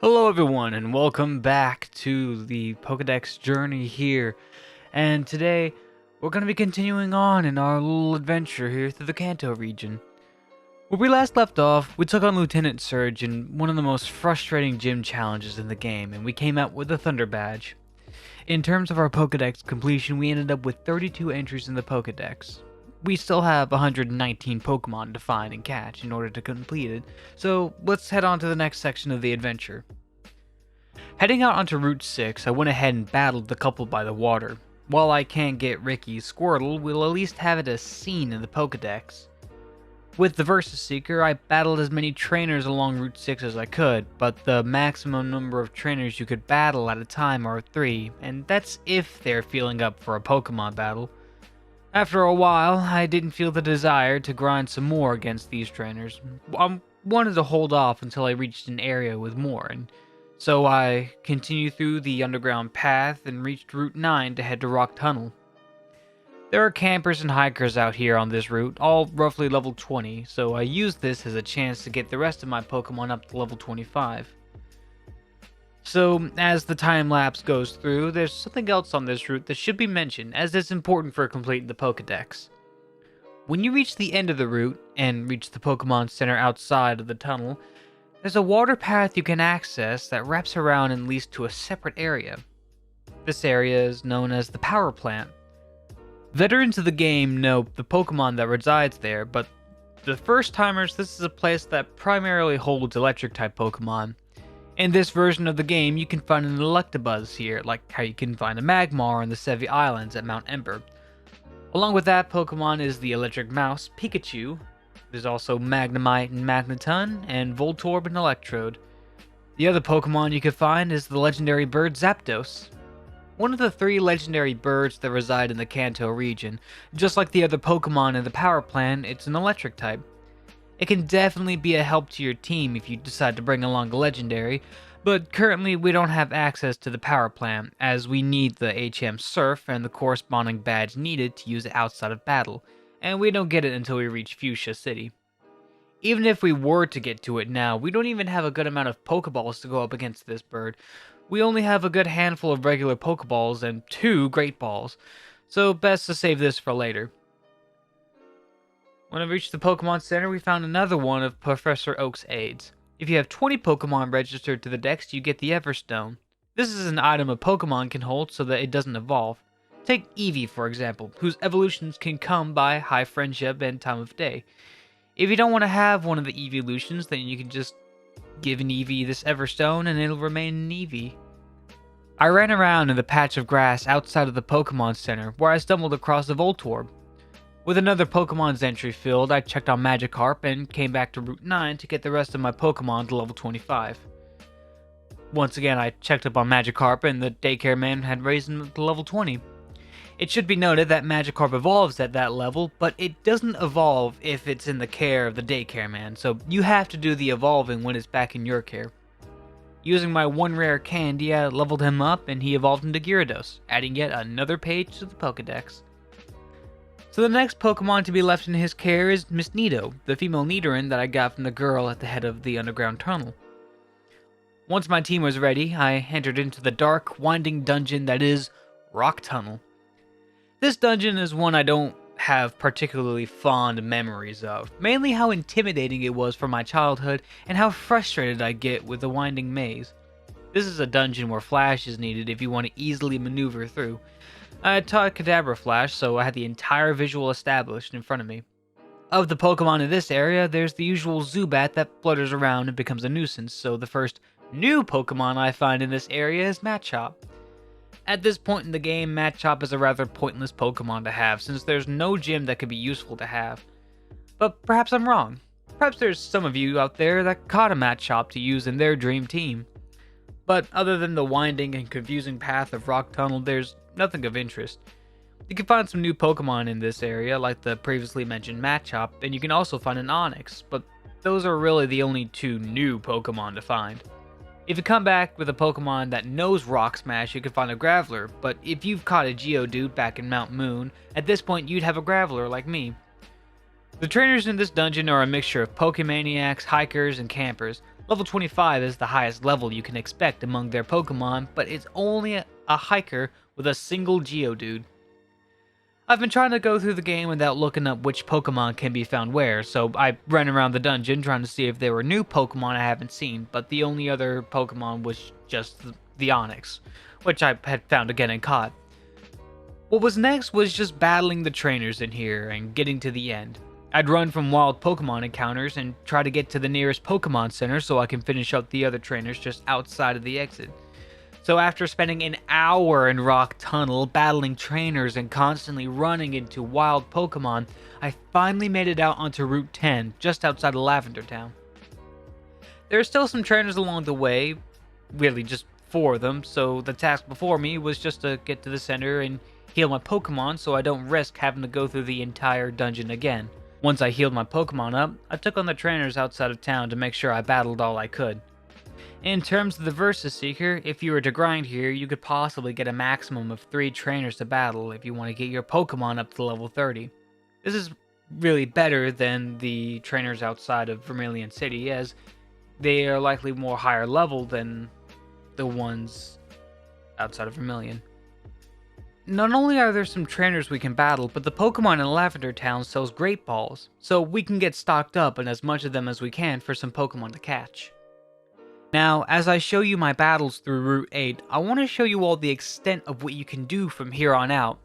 Hello everyone and welcome back to the Pokedex journey here. And today we're going to be continuing on in our little adventure here through the Kanto region. Where we last left off, we took on Lieutenant Surge in one of the most frustrating gym challenges in the game, and we came out with a Thunder Badge. In terms of our Pokedex completion, we ended up with 32 entries in the Pokedex. We still have 119 Pokemon to find and catch in order to complete it, so let's head on to the next section of the adventure. Heading out onto Route 6, I went ahead and battled the couple by the water. While I can't get Ricky's Squirtle, we'll at least have it as seen in the Pokedex. With the Versus Seeker, I battled as many trainers along Route 6 as I could, but the maximum number of trainers you could battle at a time are 3, and that's if they're feeling up for a Pokemon battle. After a while, I didn't feel the desire to grind some more against these trainers. I wanted to hold off until I reached an area with more, and so I continued through the underground path and reached Route 9 to head to Rock Tunnel. There are campers and hikers out here on this route, all roughly level 20, so I used this as a chance to get the rest of my Pokemon up to level 25. So, as the time lapse goes through, there's something else on this route that should be mentioned, as it's important for completing the Pokedex. When you reach the end of the route, and reach the Pokemon Center outside of the tunnel, there's a water path you can access that wraps around and leads to a separate area. This area is known as the Power Plant. Veterans of the game know the Pokemon that resides there, but the first timers, this is a place that primarily holds electric-type Pokemon. In this version of the game, you can find an Electabuzz here, like how you can find a Magmar on the Sevi Islands at Mount Ember. Along with that Pokemon is the Electric Mouse, Pikachu. There's also Magnemite and Magneton, and Voltorb and Electrode. The other Pokemon you can find is the legendary bird Zapdos. One of the 3 legendary birds that reside in the Kanto region. Just like the other Pokemon in the Power Plant, it's an electric type. It can definitely be a help to your team if you decide to bring along a legendary, but currently we don't have access to the Power Plant, as we need the HM Surf and the corresponding badge needed to use it outside of battle, and we don't get it until we reach Fuchsia City. Even if we were to get to it now, we don't even have a good amount of Pokeballs to go up against this bird. We only have a good handful of regular Pokeballs and 2 Great Balls, so best to save this for later. When I reached the Pokemon Center, we found another one of Professor Oak's aids. If you have 20 Pokemon registered to the Dex, you get the Everstone. This is an item a Pokemon can hold so that it doesn't evolve. Take Eevee, for example, whose evolutions can come by high friendship and time of day. If you don't want to have one of the evolutions, then you can just give an Eevee this Everstone and it'll remain an Eevee. I ran around in the patch of grass outside of the Pokemon Center, where I stumbled across a Voltorb. With another Pokemon's entry filled, I checked on Magikarp and came back to Route 9 to get the rest of my Pokemon to level 25. Once again, I checked up on Magikarp and the daycare man had raised him to level 20. It should be noted that Magikarp evolves at that level, but it doesn't evolve if it's in the care of the daycare man, so you have to do the evolving when it's back in your care. Using my 1 rare candy, I leveled him up and he evolved into Gyarados, adding yet another page to the Pokedex. So the next Pokemon to be left in his care is Miss Nido, the female Nidoran that I got from the girl at the head of the underground tunnel. Once my team was ready, I entered into the dark, winding dungeon that is Rock Tunnel. This dungeon is one I don't have particularly fond memories of, mainly how intimidating it was from my childhood and how frustrated I get with the winding maze. This is a dungeon where Flash is needed if you want to easily maneuver through. I taught Kadabra Flash, so I had the entire visual established in front of me. Of the Pokemon in this area, there's the usual Zubat that flutters around and becomes a nuisance, so the first new Pokemon I find in this area is Machop. At this point in the game, Machop is a rather pointless Pokemon to have, since there's no gym that could be useful to have. But perhaps I'm wrong. Perhaps there's some of you out there that caught a Machop to use in their dream team. But other than the winding and confusing path of Rock Tunnel, there's nothing of interest. You can find some new Pokemon in this area, like the previously mentioned Machop, and you can also find an Onix, but those are really the only 2 new Pokemon to find. If you come back with a Pokemon that knows Rock Smash, you can find a Graveler, but if you've caught a Geodude back in Mount Moon, at this point you'd have a Graveler like me. The trainers in this dungeon are a mixture of Pokemaniacs, hikers, and campers. Level 25 is the highest level you can expect among their Pokemon, but it's only a hiker with a single Geodude. I've been trying to go through the game without looking up which Pokemon can be found where, so I ran around the dungeon trying to see if there were new Pokemon I haven't seen, but the only other Pokemon was just the Onix, which I had found again and caught. What was next was just battling the trainers in here and getting to the end. I'd run from wild Pokemon encounters and try to get to the nearest Pokemon Center so I can finish up the other trainers just outside of the exit. So after spending an hour in Rock Tunnel, battling trainers and constantly running into wild Pokemon, I finally made it out onto Route 10, just outside of Lavender Town. There are still some trainers along the way, really just 4 of them, so the task before me was just to get to the center and heal my Pokemon so I don't risk having to go through the entire dungeon again. Once I healed my Pokemon up, I took on the trainers outside of town to make sure I battled all I could. In terms of the Versus Seeker, if you were to grind here, you could possibly get a maximum of 3 trainers to battle if you want to get your Pokemon up to level 30. This is really better than the trainers outside of Vermilion City, as they are likely more higher level than the ones outside of Vermilion. Not only are there some trainers we can battle, but the Pokemon in Lavender Town sells Great Balls, so we can get stocked up on as much of them as we can for some Pokemon to catch. Now, as I show you my battles through Route 8, I want to show you all the extent of what you can do from here on out.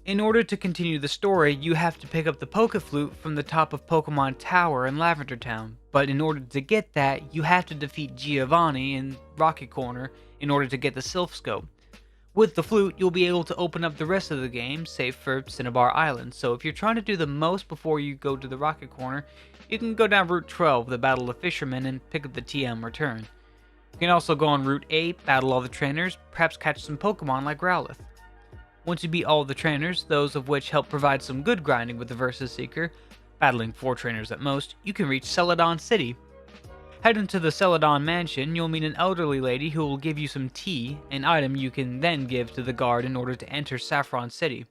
In order to continue the story, you have to pick up the Pokeflute from the top of Pokemon Tower in Lavender Town, but in order to get that, you have to defeat Giovanni in Rocket Corner in order to get the Sylph Scope. With the flute, you'll be able to open up the rest of the game, save for Cinnabar Island, so if you're trying to do the most before you go to the Rocket Corner, you can go down Route 12, the Battle of Fishermen, and pick up the TM return. You can also go on Route 8, battle all the trainers, perhaps catch some Pokemon like Growlithe. Once you beat all the trainers, those of which help provide some good grinding with the Versus Seeker, battling 4 trainers at most, you can reach Celadon City. Head into the Celadon Mansion, you'll meet an elderly lady who will give you some tea, an item you can then give to the guard in order to enter Saffron City.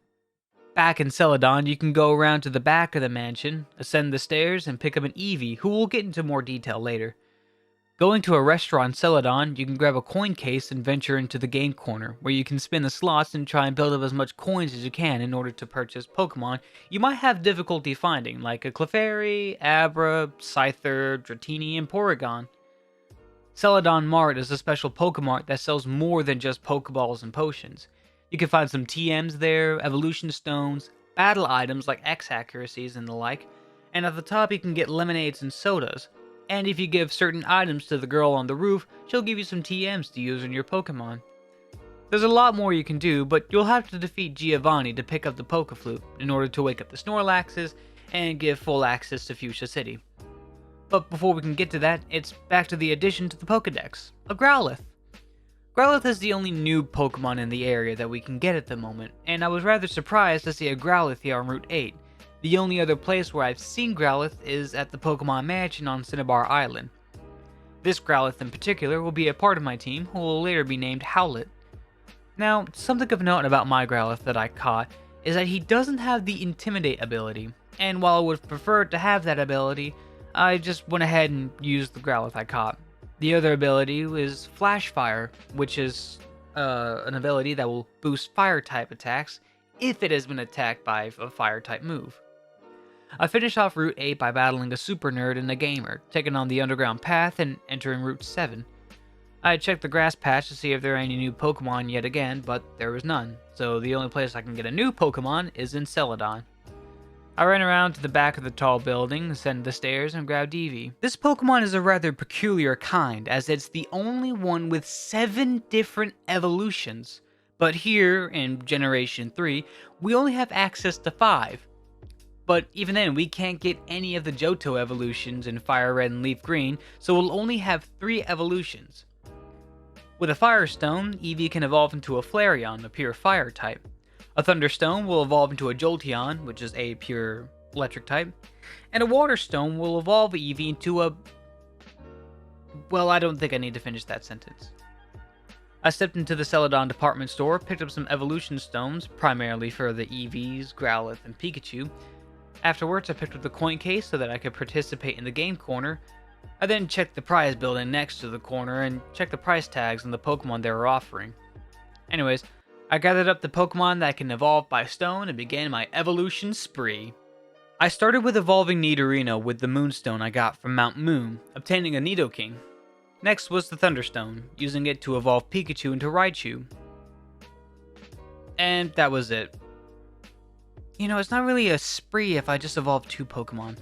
Back in Celadon, you can go around to the back of the mansion, ascend the stairs, and pick up an Eevee, who we'll get into more detail later. Going to a restaurant in Celadon, you can grab a coin case and venture into the game corner, where you can spin the slots and try and build up as much coins as you can in order to purchase Pokemon you might have difficulty finding, like a Clefairy, Abra, Scyther, Dratini, and Porygon. Celadon Mart is a special Pokemart that sells more than just Pokeballs and potions. You can find some TMs there, evolution stones, battle items like X accuracies and the like, and at the top you can get lemonades and sodas. And if you give certain items to the girl on the roof, she'll give you some TMs to use in your Pokemon. There's a lot more you can do, but you'll have to defeat Giovanni to pick up the Pokeflute in order to wake up the Snorlaxes and give full access to Fuchsia City. But before we can get to that, it's back to the addition to the Pokedex, a Growlithe. Growlithe is the only new Pokemon in the area that we can get at the moment, and I was rather surprised to see a Growlithe here on Route 8. The only other place where I've seen Growlithe is at the Pokemon Mansion on Cinnabar Island. This Growlithe in particular will be a part of my team, who will later be named Howlet. Now, something of note about my Growlithe that I caught is that he doesn't have the Intimidate ability, and while I would prefer to have that ability, I just went ahead and used the Growlithe I caught. The other ability is Flash Fire, which is an ability that will boost Fire-type attacks if it has been attacked by a Fire-type move. I finished off Route 8 by battling a Super Nerd and a Gamer, taking on the Underground Path and entering Route 7. I checked the grass patch to see if there are any new Pokemon yet again, but there was none, so the only place I can get a new Pokemon is in Celadon. I ran around to the back of the tall building, ascended the stairs, and grabbed Eevee. This Pokemon is a rather peculiar kind, as it's the only one with 7 different evolutions. But here, in Generation 3, we only have access to 5. But even then, we can't get any of the Johto evolutions in Fire Red and Leaf Green, so we'll only have 3 evolutions. With a Firestone, Eevee can evolve into a Flareon, a pure Fire type. A Thunderstone will evolve into a Jolteon, which is a pure Electric type. And a Water Stone will evolve Eevee into a... Well, I don't think I need to finish that sentence. I stepped into the Celadon department store, picked up some evolution stones, primarily for the Eevees, Growlithe, and Pikachu. Afterwards, I picked up the coin case so that I could participate in the game corner, I then checked the prize building next to the corner and checked the price tags on the Pokemon they were offering. Anyways, I gathered up the Pokemon that can evolve by stone and began my evolution spree. I started with evolving Nidorino with the Moonstone I got from Mount Moon, obtaining a Nidoking. Next was the Thunderstone, using it to evolve Pikachu into Raichu. And that was it. You know, it's not really a spree if I just evolve 2 Pokemon.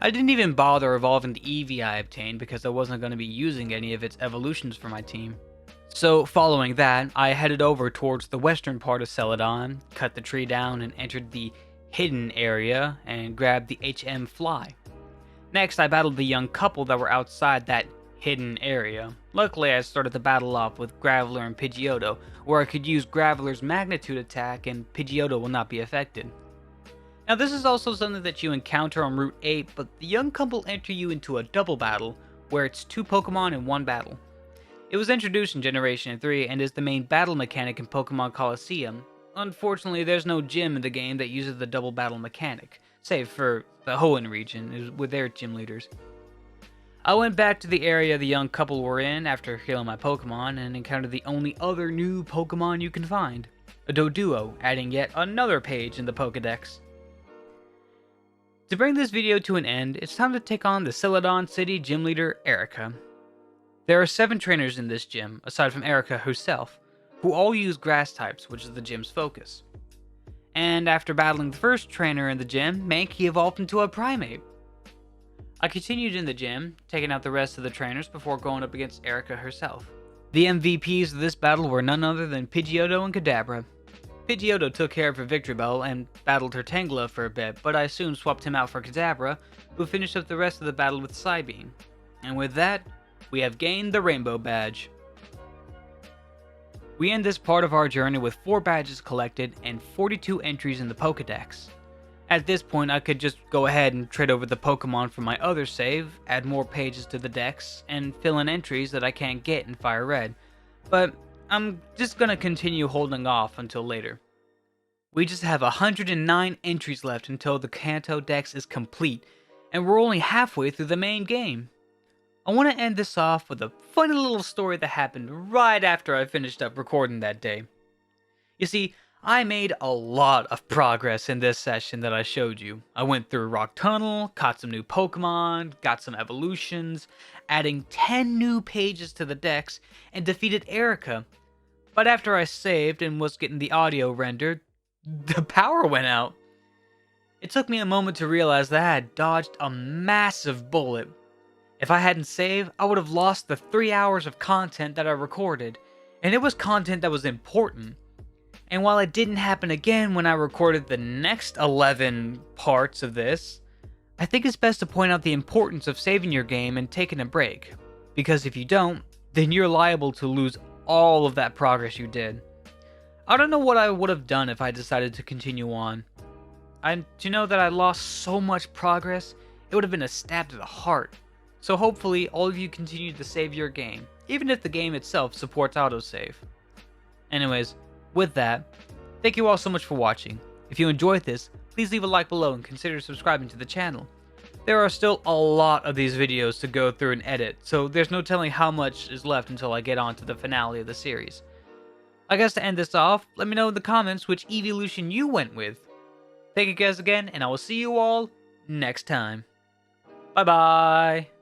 I didn't even bother evolving the Eevee I obtained because I wasn't going to be using any of its evolutions for my team. So, following that, I headed over towards the western part of Celadon, cut the tree down, and entered the hidden area and grabbed the HM Fly. Next, I battled the young couple that were outside that hidden area. Luckily, I started the battle off with Graveler and Pidgeotto, where I could use Graveler's Magnitude attack and Pidgeotto will not be affected. Now, this is also something that you encounter on Route 8, but the young couple enter you into a double battle, where it's 2 Pokemon in 1 battle. It was introduced in Generation 3 and is the main battle mechanic in Pokemon Colosseum. Unfortunately, there's no gym in the game that uses the double battle mechanic, save for the Hoenn region with their gym leaders. I went back to the area the young couple were in after healing my Pokemon and encountered the only other new Pokemon you can find, a Doduo, adding yet another page in the Pokedex. To bring this video to an end, it's time to take on the Celadon City gym leader, Erica. There are 7 trainers in this gym, aside from Erica herself, who all use grass types, which is the gym's focus. And after battling the first trainer in the gym, Mankey evolved into a Primate. I continued in the gym, taking out the rest of the trainers before going up against Erica herself. The MVPs of this battle were none other than Pidgeotto and Kadabra. Pidgeotto took care of her Victreebel and battled her Tangela for a bit, but I soon swapped him out for Kadabra, who finished up the rest of the battle with Psybeam. And with that, we have gained the Rainbow Badge. We end this part of our journey with 4 badges collected and 42 entries in the Pokedex. At this point, I could just go ahead and trade over the Pokemon from my other save, add more pages to the dex, and fill in entries that I can't get in Fire Red, but I'm just gonna continue holding off until later. We just have 109 entries left until the Kanto Dex is complete, and we're only halfway through the main game. I want to end this off with a funny little story that happened right after I finished up recording that day. You see, I made a lot of progress in this session that I showed you. I went through Rock Tunnel, caught some new Pokemon, got some evolutions, adding 10 new pages to the dex, and defeated Erica. But after I saved and was getting the audio rendered, the power went out. It took me a moment to realize that I had dodged a massive bullet. If I hadn't saved, I would have lost the 3 hours of content that I recorded, and it was content that was important. And while it didn't happen again when I recorded the next 11 parts of this, I think it's best to point out the importance of saving your game and taking a break, because if you don't, then you're liable to lose all of that progress you did. I don't know what I would have done if I decided to continue on. To know that I lost so much progress, it would have been a stab to the heart. So hopefully all of you continue to save your game, even if the game itself supports autosave. Anyways, with that, thank you all so much for watching. If you enjoyed this, please leave a like below and consider subscribing to the channel. There are still a lot of these videos to go through and edit, so there's no telling how much is left until I get on to the finale of the series. I guess to end this off, let me know in the comments which evolution you went with. Thank you guys again, and I will see you all next time. Bye bye!